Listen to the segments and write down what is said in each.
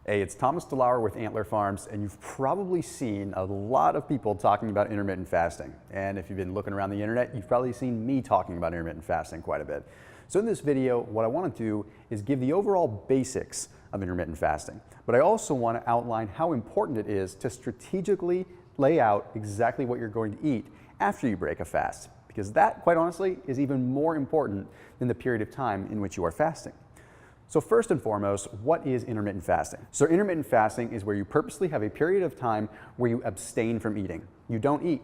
Hey, it's Thomas DeLauer with Antler Farms, and you've probably seen a lot of people talking about intermittent fasting. And if you've been looking around the internet, you've probably seen me talking about intermittent fasting quite a bit. So in this video, what I want to do is give the overall basics of intermittent fasting. But I also want to outline how important it is to strategically lay out exactly what you're going to eat after you break a fast. Because that, quite honestly, is even more important than the period of time in which you are fasting. So first and foremost, what is intermittent fasting? So intermittent fasting is where you purposely have a period of time where you abstain from eating. You don't eat.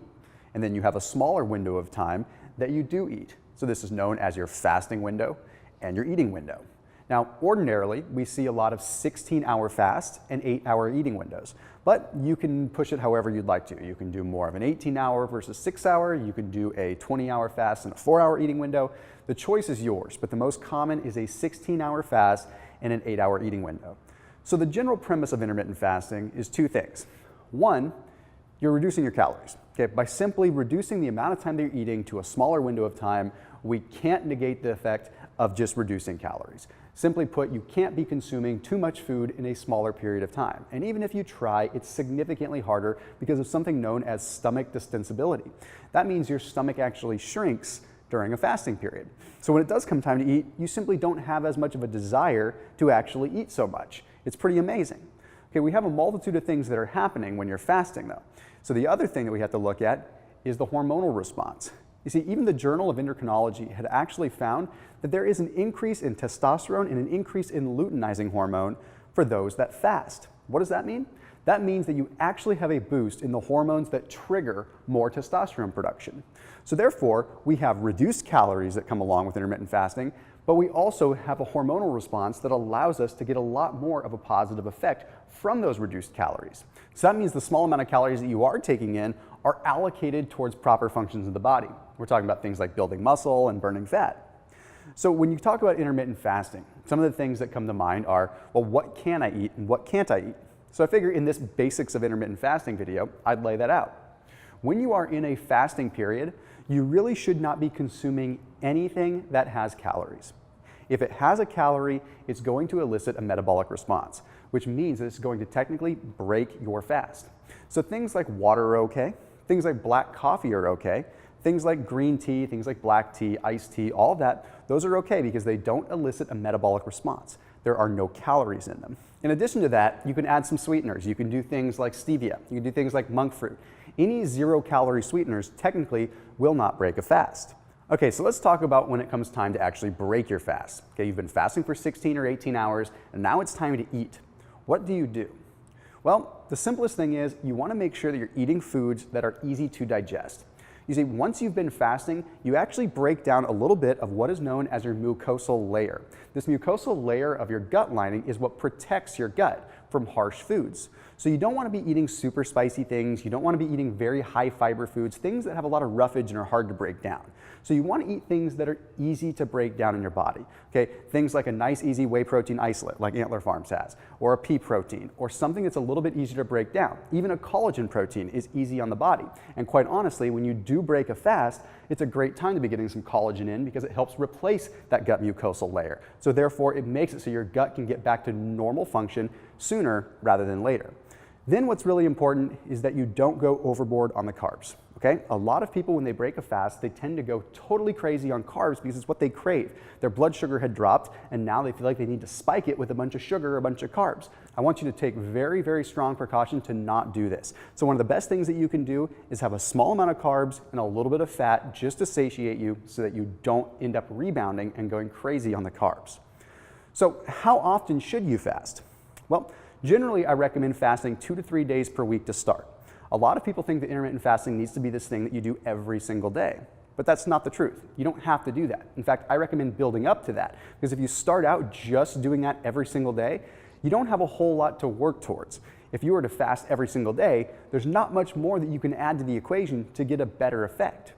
And then you have a smaller window of time that you do eat. So this is known as your fasting window and your eating window. Now, ordinarily, we see a lot of 16-hour fast and 8-hour eating windows, but you can push it however you'd like to. You can do more of an 18-hour versus 6-hour. You can do a 20-hour fast and a 4-hour eating window. The choice is yours, but the most common is a 16-hour fast and an 8-hour eating window. So the general premise of intermittent fasting is two things. One, you're reducing your calories. Okay? By simply reducing the amount of time that you're eating to a smaller window of time, we can't negate the effect of just reducing calories. Simply put, you can't be consuming too much food in a smaller period of time. And even if you try, it's significantly harder because of something known as stomach distensibility. That means your stomach actually shrinks during a fasting period. So when it does come time to eat, you simply don't have as much of a desire to actually eat so much. It's pretty amazing. Okay, we have a multitude of things that are happening when you're fasting though. So the other thing that we have to look at is the hormonal response. You see, even the Journal of Endocrinology had actually found that there is an increase in testosterone and an increase in luteinizing hormone for those that fast. What does that mean? That means that you actually have a boost in the hormones that trigger more testosterone production. So therefore, we have reduced calories that come along with intermittent fasting, but we also have a hormonal response that allows us to get a lot more of a positive effect from those reduced calories. So that means the small amount of calories that you are taking in are allocated towards proper functions of the body. We're talking about things like building muscle and burning fat. So when you talk about intermittent fasting, some of the things that come to mind are, well, what can I eat and what can't I eat? So I figure in this basics of intermittent fasting video, I'd lay that out. When you are in a fasting period, you really should not be consuming anything that has calories. If it has a calorie, it's going to elicit a metabolic response, which means that it's going to technically break your fast. So things like water are okay, things like black coffee are okay, things like green tea, things like black tea, iced tea, all of that, those are okay because they don't elicit a metabolic response. There are no calories in them. In addition to that, you can add some sweeteners. You can do things like stevia. You can do things like monk fruit. Any zero-calorie sweeteners technically will not break a fast. Okay, so let's talk about when it comes time to actually break your fast. Okay, you've been fasting for 16 or 18 hours, and now it's time to eat. What do you do? Well, the simplest thing is you want to make sure that you're eating foods that are easy to digest. You see, once you've been fasting, you actually break down a little bit of what is known as your mucosal layer. This mucosal layer of your gut lining is what protects your gut from harsh foods. So you don't want to be eating super spicy things. You don't want to be eating very high fiber foods, things that have a lot of roughage and are hard to break down. So you want to eat things that are easy to break down in your body. Okay, things like a nice easy whey protein isolate like Antler Farms has, or a pea protein, or something that's a little bit easier to break down. Even a collagen protein is easy on the body. And quite honestly, when you do break a fast, it's a great time to be getting some collagen in because it helps replace that gut mucosal layer. So therefore, it makes it so your gut can get back to normal function sooner rather than later. Then what's really important is that you don't go overboard on the carbs. Okay? A lot of people, when they break a fast, they tend to go totally crazy on carbs because it's what they crave. Their blood sugar had dropped, and now they feel like they need to spike it with a bunch of sugar or a bunch of carbs. I want you to take very, very strong precaution to not do this. So one of the best things that you can do is have a small amount of carbs and a little bit of fat just to satiate you so that you don't end up rebounding and going crazy on the carbs. So how often should you fast? Well, generally, I recommend fasting 2 to 3 days per week to start. A lot of people think that intermittent fasting needs to be this thing that you do every single day, but that's not the truth. You don't have to do that. In fact, I recommend building up to that because if you start out just doing that every single day, you don't have a whole lot to work towards. If you were to fast every single day, there's not much more that you can add to the equation to get a better effect.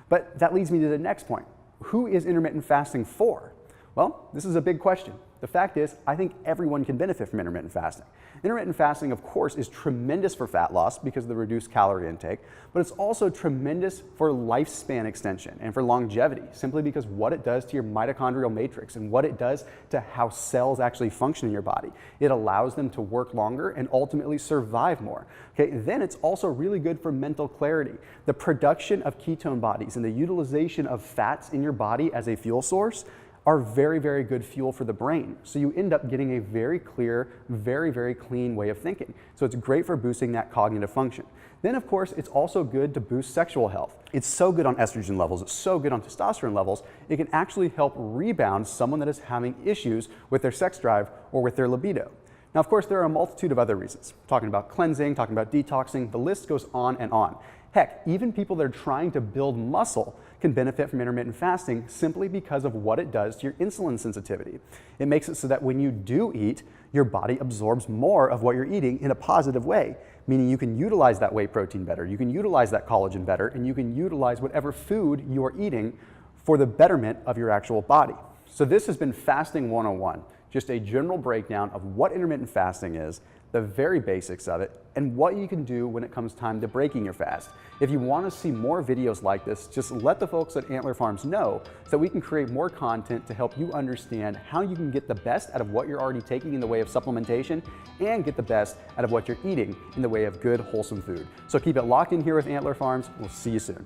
But that leads me to the next point. Who is intermittent fasting for? Well, this is a big question. The fact is, I think everyone can benefit from intermittent fasting. Intermittent fasting, of course, is tremendous for fat loss because of the reduced calorie intake, but it's also tremendous for lifespan extension and for longevity, simply because what it does to your mitochondrial matrix and what it does to how cells actually function in your body. It allows them to work longer and ultimately survive more. Okay, then it's also really good for mental clarity. The production of ketone bodies and the utilization of fats in your body as a fuel source are very, very good fuel for the brain. So you end up getting a very clear, very, very clean way of thinking. So it's great for boosting that cognitive function. Then, of course, it's also good to boost sexual health. It's so good on estrogen levels, it's so good on testosterone levels, it can actually help rebound someone that is having issues with their sex drive or with their libido. Now, of course, there are a multitude of other reasons. Talking about cleansing, talking about detoxing, the list goes on and on. Heck, even people that are trying to build muscle can benefit from intermittent fasting simply because of what it does to your insulin sensitivity. It makes it so that when you do eat, your body absorbs more of what you're eating in a positive way, meaning you can utilize that whey protein better, you can utilize that collagen better, and you can utilize whatever food you are eating for the betterment of your actual body. So this has been Fasting 101, just a general breakdown of what intermittent fasting is, the very basics of it, and what you can do when it comes time to breaking your fast. If you want to see more videos like this, just let the folks at Antler Farms know so that we can create more content to help you understand how you can get the best out of what you're already taking in the way of supplementation and get the best out of what you're eating in the way of good, wholesome food. So keep it locked in here with Antler Farms. We'll see you soon.